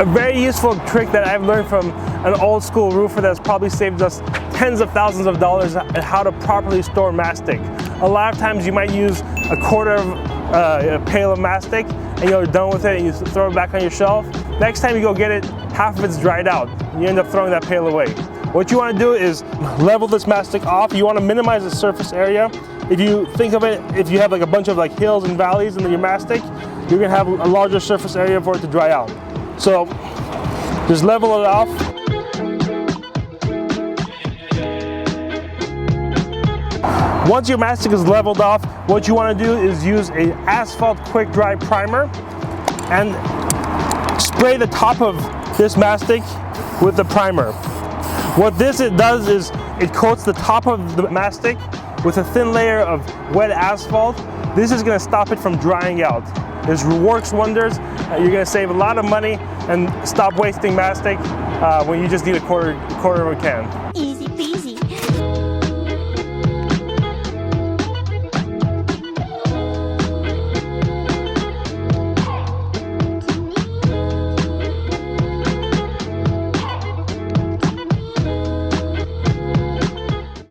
A very useful trick that I've learned from an old school roofer that's probably saved us tens of thousands of dollars on how to properly store mastic. A lot of times you might use a quarter of a pail of mastic and you're done with it and you throw it back on your shelf. Next time you go get it, half of it's dried out. You end up throwing that pail away. What you want to do is level this mastic off. You want to minimize the surface area. If you think of it, if you have like a bunch of like hills and valleys in your mastic, you're going to have a larger surface area for it to dry out. So just level it off. Once your mastic is leveled off, what you want to do is use an asphalt quick dry primer and spray the top of this mastic with the primer. What this does is it coats the top of the mastic with a thin layer of wet asphalt. This is going to stop it from drying out. This works wonders. You're going to save a lot of money and stop wasting mastic when you just need a quarter of a can.